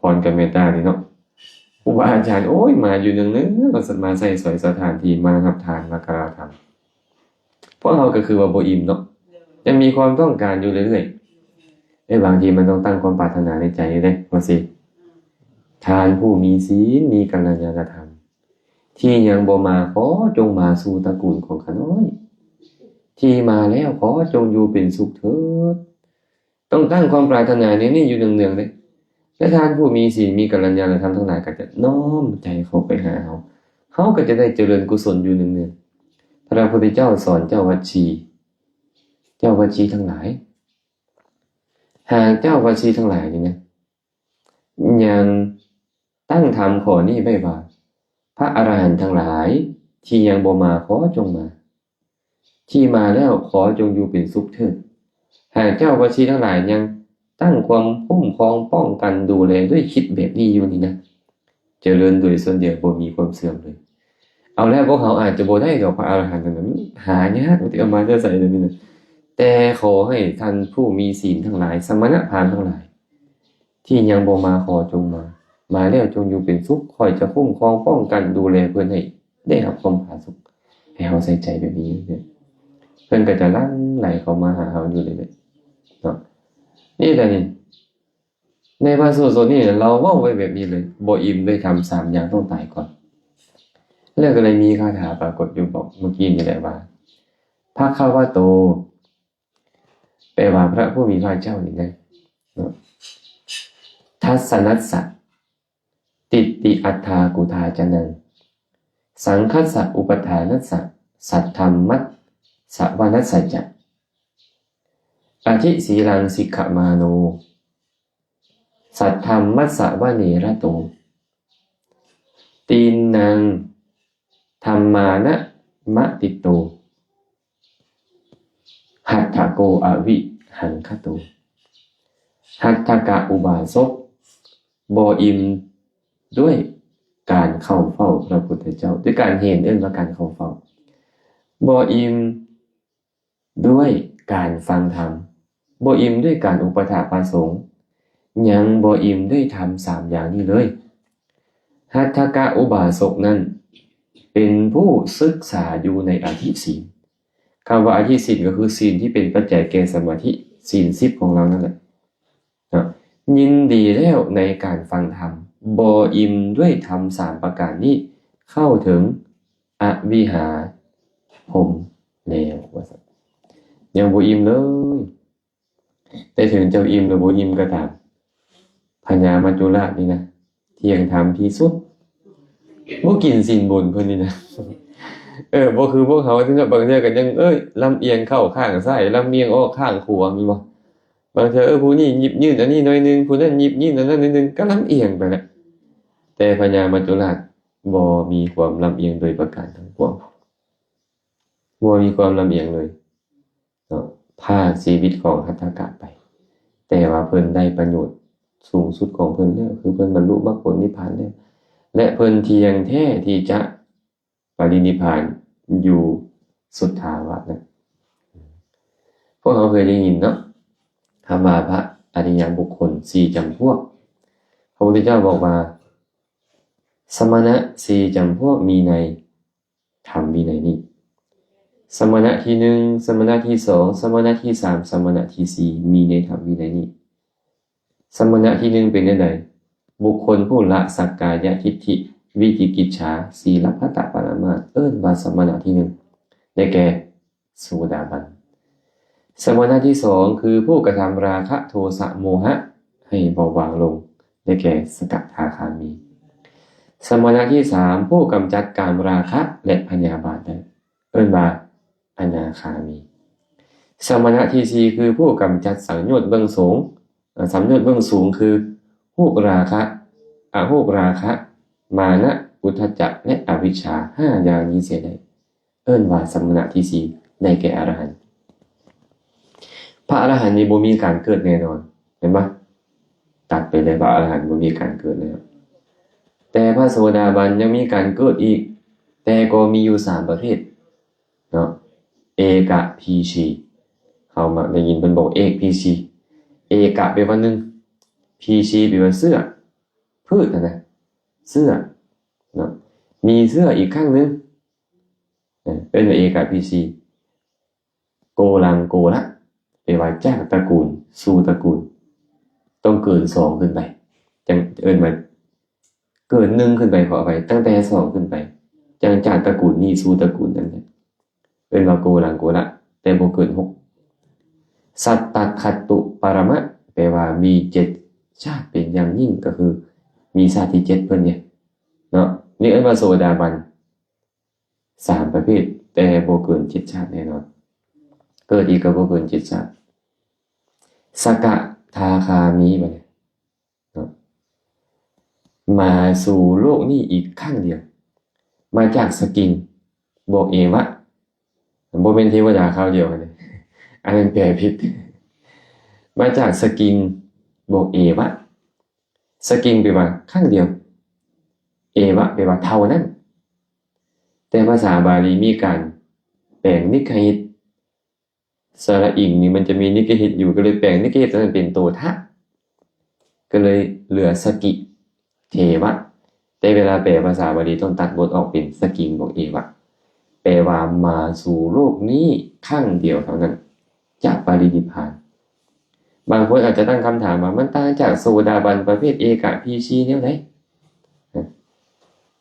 พรกับเมตตานี่เนาะครูบาอาจารย์โอ้ยมาอยู่เนืองๆก็มาใส่สอยสถานที่มารับทานมากราบธรรมเพราะเราก็คือว่าบ่อิ่มเนาะยังมีความต้องการอยู่เรื่อยๆบางทีมันต้องตั้งความปรารถนาในใจเด้ว่าสิทานผู้มีศีลมีกัลยาณธรรมที่ยังบ่มาขอจงมาสู่ตระกูลของข้าน้อยที่มาแล้วขอจงอยู่เป็นสุขเถิดต้องตั้งความปรารถนานี้อยู่เนืองๆเลยและทานผู้มีศีลมีกัลยาณธรรมทั้งหลายก็จะน้อมใจเข้าไปหาเขาก็จะได้เจริญกุศลอยู่เนืองๆพระพุทธเจ้าสอนเจ้าวัชชีทั้งหลายหากเจ้าวัชชีทั้งหลายนี่นะยังตั้งธรรมข้อนี้ไว้ว่าพระอรหันต์ทั้งหลายที่ยังบ่มาขอจงมาที่มาแล้วขอจงอยู่เป็นสุขเถิดหากเจ้าวัชชีทั้งหลายยังตั้งความคุ้มครองป้องกันดูแลด้วยคิดแบบนี้อยู่นี่นะเจริญโดยส่วนเดียวบ่มีความเสื่อมเลยเอาแล้วพวกเขาอาจจะบ่ได้ดอกพระอรหันต์นั้นหายากที่เอามาจะใส่เลยนี่นะแต่ขอให้ท่านผู้มีศีลทั้งหลายสมณพราหมณ์ทั้งหลายที่ยังบ่มาขอจงมาแล้วจงอยู่เป็นสุขคอยจะคุ้มครองป้องกันดูแลเพื่อนให้ได้รับความผาสุกให้เราใส่ใจแบบนี้เนี่ยเพื่อนก็จะลั่นไหลเข้ามาหาเราอยู่เลยเนาะนี่แหละนี่ในพระสูตรนี้เราเว้าไว้แบบนี้เลยบ่อิ่มด้วยทำ3อย่างต้องตายก่อนแล้วก็เลยมีคาถาปรากฏอยู่บอกเมื่อกี้นี่แหละว่าภควโตแปลว่าพระผู้มีพระเจ้านี่นะทัสสนัสสะติติอัฏฐากุทาจนังสังคัสสะอุปทานัสสะสัทธัมมัต สวนัสสัจจะอธิศีลังสิกขมาโนสัทธรรมมัสสะวะเนระโตตีนนังธรรมานะมะติโตหัตถโกอวิหังคโตหัตถกะอุบาสกบ่อิ่มด้วยการเข้าเฝ้าพระพุทธเจ้าด้วยการเห็นว่าการเข้าเฝ้าบ่อิ่มด้วยการฟังธรรมบ่อิ่มด้วยการอุปถากประสงค์ยังบ่อิ่มด้วยธรรมสามอย่างนี้เลยหัตถกะอุบาสกนั้นเป็นผู้ศึกษาอยู่ในอธิศีลคำว่าอธิศีลก็คือศีลที่เป็นปัจจัยแก่สมาธิศีล10ของเรานั่นแหละยินดีแล้วในการฟังธรรมบ่อิ่มด้วยธรรม3ประการนี้เข้าถึงอวิหาผมแล้วว่าซั่นยังบ่อิ่มเลยแต่ถึงเจ้าอิ่มหรือบ่อิ่มก็ตามพญามัจจุราชนี่นะเที่ยงธรรมที่สุดบ่กินศีลบนเพิ่นนี่นะบ่คือพวกเขาถึงกับบางเทื่อก็ยังลำเอียงเข้าข้างซ้ายลำเอียงออกข้างขวามีบ่บางเทื่อผู้นี้หยิบยื่นอันนี้หน่อยนึงผู้นั้นหยิบยื่นอันนั้นนิดนึงก็ลำเอียงไปแล้วแต่พญามัจจุราชบ่มีความลำเอียงโดยประการทั้งปวงบ่มีความลำเอียงเลยเนาะพาชีวิตของหัตถกะไปแต่ว่าเพิ่นได้ประโยชน์สูงสุดของเพิ่นแล้วคือเพิ่นบรรลุมรรคผลนิพพานแล้วและเพิ่นเพียงแท้ที่จะปรินิพพานอยู่สุทธาวาสนะพวกเราเคยได้ยินเนาะคำว่าพระอริยบุคคล4จำพวกพระพุทธเจ้าบอกว่าสมณะ4จำพวกมีในธรรมวินัยนี้สมณะที่1สมณะที่2สมณะที่3สมณะที่4มีในธรรมวินัยนี้สมณะที่1เป็นจังได๋บุคคลผู้ละสักกายทิฏฐิวิจิกิจฉาสีลพัตตปรามาสว่าสมณะที่1ได้แก่โสดาบันสมณะที่2คือผู้กระทำราคะโทสะโมหะให้เบาบางลงได้แก่สกทาคามีสมณะที่3ผู้กำจัดกามราคะและพยาบาทได้ว่าอนาคามีสมณะที่4คือผู้กำจัดสังโยชน์เบื้องสูงสังโยชน์เบื้องสูงคือพวกราคะอโภคราคะมานะอุทธัจจะและอวิชชา5อย่างนี้เสียได้ว่าสมณะที่4ได้แก่อรหันต์พระอรหันต์นี่บ่มีการเกิดแน่นอนเห็นบ่ตัดไปเลยพระอรหันต์บ่มีการเกิดแล้วแต่พระโสดาบันยังมีการเกิดอีกแต่ก็มีอยู่3ประเภทเนาะเอกพีชีเขามาได้ยินเพิ่นบอกเอกพีชีเอกะแปลว่า1พีชีแปลว่าเสื้อพืชนะเสื้อเนาะมีเสื้ออีกข้างนึงเป็นเอกพีชีโกลังโกละแปลว่าจากตระกูลสู่ตระกูลต้องเกิน2ขึ้นไปจังว่าเกิน1ขึ้นไปขอไปตั้งแต่2ขึ้นไปจังจากตระกูลนี้สู่ตระกูลนั้นว่าโกลังโกละแต่บ่เกิน6สัตตคัตตุปรมะแปลว่ามี7ชาติเป็นอย่างยิ่งก็คือมีชาติที่7เพิ่นเนี่ยเนาะนี่ว่าโสดาบัน3ประเภทแต่บ่เกิน7ชาติแน่นอนเกิดอีกก็บ่เกิน7ชาติสกทาคามีบัดนี้เนาะมาสู่โลกนี้อีกครั้งเดียวมาจากสกิงบอกเองว่าบ่เป็นเทวดาคราวเดียวกันอันนั้นแปลผิดมาจากสกิงบอกเอวะสกิงแปลว่าครั้งเดียวเอวะแปลว่าเท่านั้นแต่ภาษาบาลีมีการแปลงนิกหิตสระอิงนี่มันจะมีนิกหิตอยู่ก็เลยแปลงนิกหิตนั้นเป็นโตทะก็เลยเหลือสกิเทวะแต่เวลาแปลภาษาบาลีต้องตัดบทออกเป็นสกิงบอกเอวะแปลว่ามาสู่โลกนี้ครั้งเดียวเท่านั้นจะปรินิพพานบางคนอาจจะตั้งคำถามว่ามันต่างจากโสดาบันประเภทเอกพีชีแนวไหน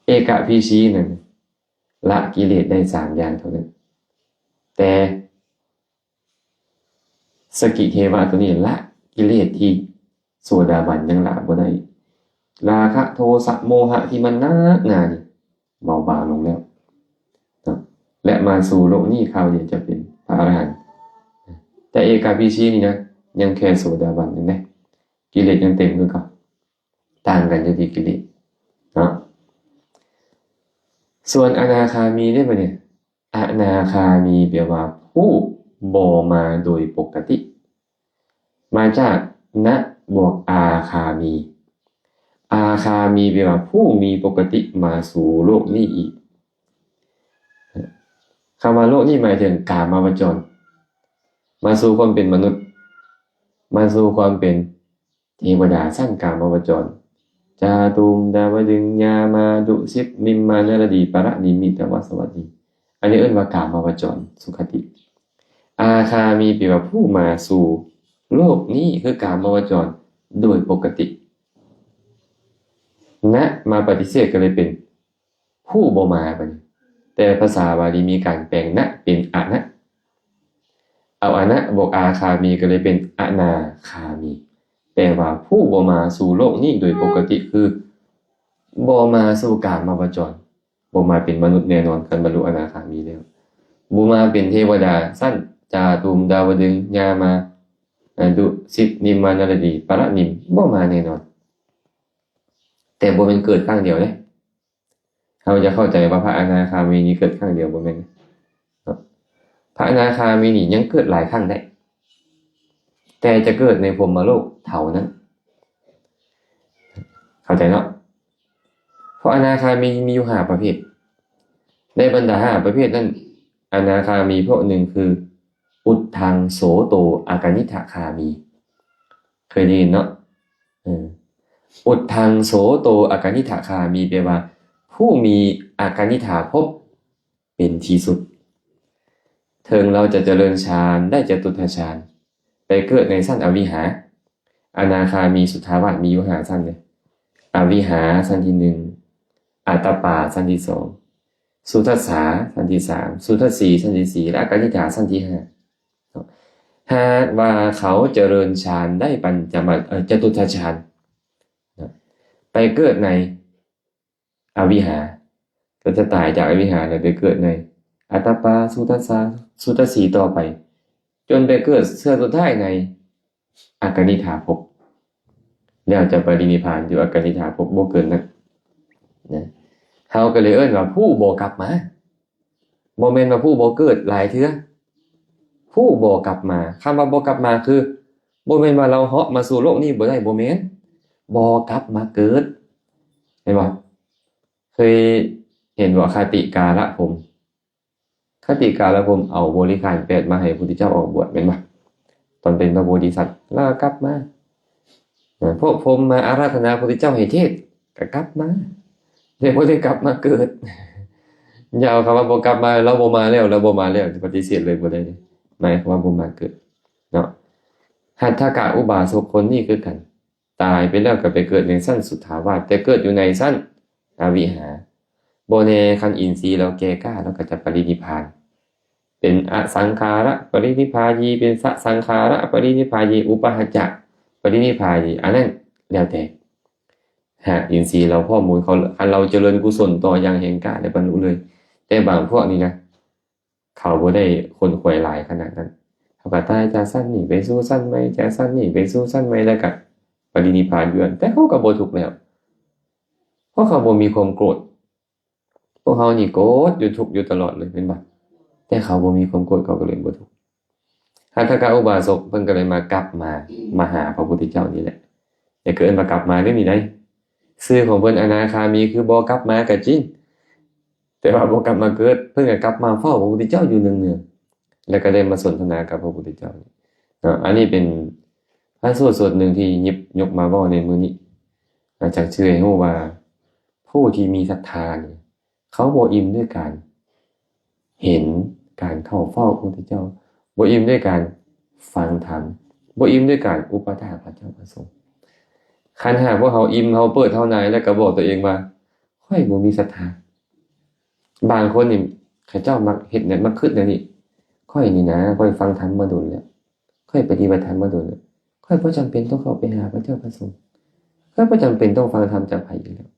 เอกพีชีนั่นละกิเลสได้3อย่างเท่านั้นแต่สกิเทวะตัวนี้ละกิเลสที่โสดาบันยังละบ่ได้ราคะโทสะโมหะที่มันหนักหนานี่เบาบางลงแล้วและ และมาสู่โลกนี้คราวเดียวจะเป็นพระอรหันต์แต่เอกาพิชีนี่นะยังแค่โสดาบันอยู่นะกิเลสยังเต็มคือเก่าต่างกันอยู่ที่กิเลสเนาะส่วนอนาคามีได้ปะเนี่ยอนาคามีแปลว่าผู้บ่มาโดยปกติมาจากนะบวกอาคามีอาคามีแปลว่าผู้มีปกติมาสู่โลกนี้อีกคำว่าโลกนี้หมายถึงกามาวจรมาสู่ความเป็นมนุษย์มาสู่ความเป็นเทวดาสร้างกามาวจรจาตุมดาวดึงยามาดุสิตมิมมานรดีปรนิมิตวสวัสดีอันนี้เอิ้นว่ากามาวจรสุขติอาคามีแปลว่าผู้มาสู่โลกนี้คือกามาวจรโดยปกตินะมาปฏิเสธก็เลยเป็นผู้บ่มาบัดนี้แต่ภาษาบาลีมีการแปลงนะเป็นอะนะเอาอะนะบวกอาคามีก็เลยเป็นอนาคามีแปลว่าผู้บ่มาสู่โลกนี้โดยปกติคือบ่มาสู่กามาวจรบ่มาเป็นมนุษย์แน่นอนคันบรรลุอนาคามีแล้วบ่มาเป็นเทวดาสั้นจาตุมดาวดึงยามาดุสิตนิมมานรดีปรนิมบ่มาแน่นอนแต่บ่เป็นเกิดครั้งเดียวเด้เราจะเข้าใจว่าพระอนาคามีนี้เกิดครั้งเดียวบ่แม่นพระอนาคามีนี่ยังเกิดหลายครั้งได้แต่จะเกิดในพรหมโลกเท่านั้นเข้าใจเนาะเพราะอนาคามีอยู่5ประเภทในบรรดา5ประเภทนั้นอนาคามีพวกหนึ่งคืออุทธังโสโตอากานิทคามีเคยได้ยินเนาะอุทธังโสโตอากานิทคามีแปลว่าผู้มีอากานิฐาภพเป็นที่สุดถึงเราจะเจริญฌานได้จตุตถฌานไปเกิดในชั้นอวิหาอนาคามีสุทธาวาสมีอยู่5ชั้นเลยอวิหาชั้นที่1อัตตปาชั้นที่2สุทัสสาชั้นที่3สุทัสสีชั้นที่4และอากานิฐาชั้นที่5หากว่าเขาเจริญฌานได้ปัญจมจตุตถฌานไปเกิดในอวิหาก็จะตายจากอวิหาแล้วไปเกิดในอัตตปาสุทัสสาสุทัสสีต่อไปจนไปเกิดเสื้อสุดท้ายในอากานิฐาภพแล้วจะปรินิพพานอยู่อากานิฐาภพบ่เกินนั้นนะเฮาก็เลยเอิ้นว่าผู้บ่กลับมาบ่แม่นว่าผู้บ่เกิดหลายเทื่อผู้บ่กลับมาคำว่าบ่กลับมาคือบ่แม่นว่าเราเหาะมาสู่โลกนี้บ่ได้บ่แม่นบ่กลับมาเกิดเห็นบ่เคยเห็นว่าคติกาละผมคติกาละผมเอาบริขาร8มาให้พระพุทธเจ้าออกบวชแม่นบ่ตอนเป็นพระโพธิสัตว์แล้วกลับมาพวกผมมาอาราธนาพระพุทธเจ้าให้เทศก็กลับมาแต่บ่ได้กลับมาเกิดอย่าเอาคำว่าบ่กลับมาเราบ่มาแล้วเราบ่มาแล้วปฏิเสธเลยบ่ได้เลยหมายความว่าบ่มาเกิดเนาะหัตถกะอุบาสกคนนี้คือกันตายไปแล้วก็ไปเกิดในชั้นสุทธาวาสแต่เกิดอยู่ในชั้นอวิหาบ่แน่คันอินทรีย์เราแก่กล้าแล้วก็จะปรินิพพานเป็นอสังขาระปรินิพพายีเป็นสสังขาระปรินิพพายีอุปหัจจะปรินิพพายีอันนั้นแล้วแต่อินทรีย์เราข้อมูลเขาอันเราเจริญกุศลต่ออย่างแห่งกล้าได้บรรลุเลยแต่บางพวกนี้นะเขาบ่ได้คนขวยหลายขนาดนั้นเขาก็ตายจากสั้นนี่ไปสู่สั้นใหม่จากสั้นนี่ไปสู่สั้นใหม่แล้วก็ปรินิพพานอยู่แต่เขาก็บ่ทุกข์แล้วเพราะเขาบ่มีความโกรธพวกเขานี่โกรธอยู่ทุกข์อยู่ตลอดเลยเป็นบ่แต่เขาบ่มีความโกรธเขาก็เลยบ่ทุกข์หัตถกะอุบาสกเพิ่นก็เลยมากลับมาหาพระพุทธเจ้านี่แหละแต่เกิดมากลับมาได้มีได้ชื่อของเพิ่นอนาคามีคือบ่กลับมาก็จริงแต่ว่าบ่กลับมาเกิดเพิ่นก็กลับมาเฝ้าพระพุทธเจ้าอยู่เนืองๆแล้วก็ได้มาสนทนากับพระพุทธเจ้าอันนี้เป็นพระสูตรหนึ่งที่หยิบยกมาเว้าในมื้อนี้จากชื่อให้รู้ว่าผู้ที่มีศรัทธาเนี่ยเขาบ่อิ่มด้วยการเห็นการเข้าเฝ้าพระพุทธเจ้าบ่อิ่มด้วยการฟังธรรมบ่อิ่มด้วยการอุปถากพระเจ้าพระสงฆ์คันหากว่าเขาอิ่มเขาเปิดเท่านายแล้วก็บอกตัวเองว่าค่อยบ่มีศรัทธาบางคนนี่เขาเจ้ามักเฮ็ดเนี่ยมักคิดแนวนี้ค่อยนี่นะค่อยฟังธรรมมาโดนแล้วค่อยปฏิบัติธรรมมาโดนแล้วค่อยบ่จำเป็นต้องเข้าไปหาพระเจ้าพระสงฆ์ค่อยบ่จำเป็นต้องฟังธรรมจากไผอีกแล้ว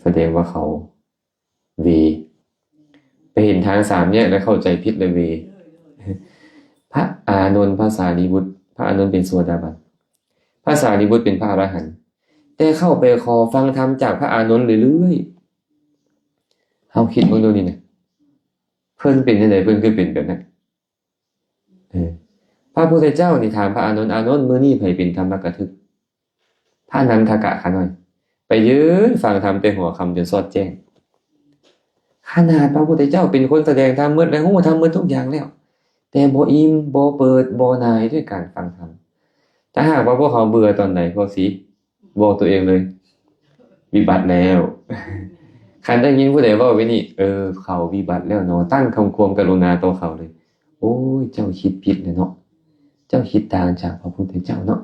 แสดงว่าเขา เห็นทางสามแยกแล้วเข้าใจผิดเลยเวพระอานนท์พระสารีบุตรพระอานนท์เป็นโสดาบันพระสารีบุตรเป็นพระอรหันต์แต่เข้าไปขอฟังธรรมจากพระอานนท์เรื่อยๆเฮาคิดเบิ่งดูนี่นะเพิ่นเป็นจังได๋เพิ่นคือเป็นแบบนั้นพระพุทธเจ้านี่ถามพระอานนท์อานนท์มื้อนี้ไผเป็นธรรมกถึกพระนันทกะขะน้อยไปยืนฟังธรรมแต่หัวค่ำจนสอดแจ้งขนาดพระพุทธเจ้าเป็นคนแสดงธรรมหมดแล้วฮู้ธรรมหมดทุกอย่างแล้วแต่บ่อิ่มบ่เปิดบ่นายด้วยการฟังธรรมถ้าหากว่าพวกเขาเบื่อตอนไหนพวกสิบอกตัวเองเลยวิบัติแล้วคันได้ยินผู้ใดเว้าไว้นี่เขาวิบัติแล้วเนาะตั้งความกรุณาต่อเขาเลยโอ้ยเจ้าคิดผิดแล้วเนาะเจ้าคิดต่างจากพระพุทธเจ้าเนาะ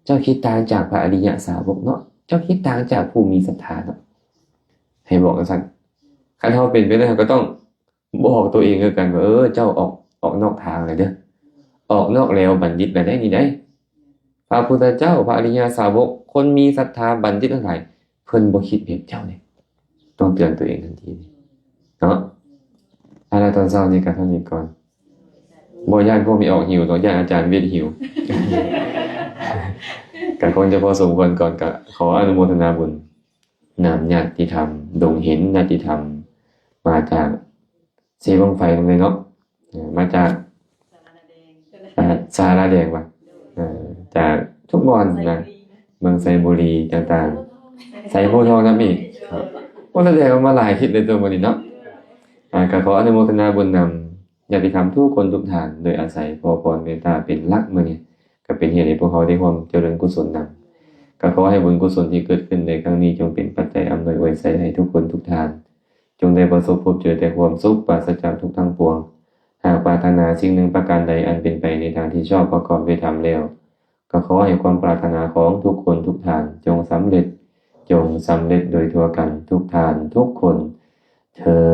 เจ้าคิดต่างจากพระอริยสาวกเนาะเจ้าคิดต่างจากผู้มีศรัทธาเนาะให้บอกกันซั่นคันเฮาเป็นไปได้ก็ต้องบอกตัวเองคือกันว่าเจ้าออกนอกทางเลยเด้อออกนอกแนวบัณฑิตแล้วได้นี่ได้พระพุทธเจ้าพระอริยสาวกคนมีศรัทธาบัณฑิตทั้งหลายเพิ่นบ่คิดแบบเจ้านี่ต้องเตือนตัวเองทันทีเนาะอะไรตอนเช้านี้ก็เท่านี้ก่อนบ่ย่านพวกมีออกหิวเนาะย่านอาจารย์เวทหิว ก็คงจะพอสมควรก่อนก็ขออนุโมทนาบุญนำญาติธรรมดงเห็นญาติธรรมมาจากเสวงไฟตรงนี้เนาะมาจากสาราแดงว่ะจากทุกบอนนะเมืองไซบุรีต่างๆไซโพธิ์ทองน้ำอีกครับก็แสดงมาหลายทิศเลยตัววันนี้เนาะก็ขออนุโมทนาบุญนำญาติธรรมทุกคนทุกท่านโดยอาศัยพอพรเมตตาเป็นหลักมื้อนี้ก็เป็นเหตุให้พวกเขาได้ความเจริญกุศลนำก็ขอให้บุญกุศลที่เกิดขึ้นในครั้งนี้จงเป็นปัจจัยอำนวยอวยชัยให้ทุกคนทุกท่านจงได้ประสบพบเจอแต่ความสุขปราศจากทุกทั้งปวงหากปรารถนาสิ่งหนึ่งประการใดอันเป็นไปในทางที่ชอบประกอบด้วยธรรมแล้วก็ขอให้ความปรารถนาของทุกคนทุกท่านจงสำเร็จโดยทั่วกันทุกท่านทุกคนเทอ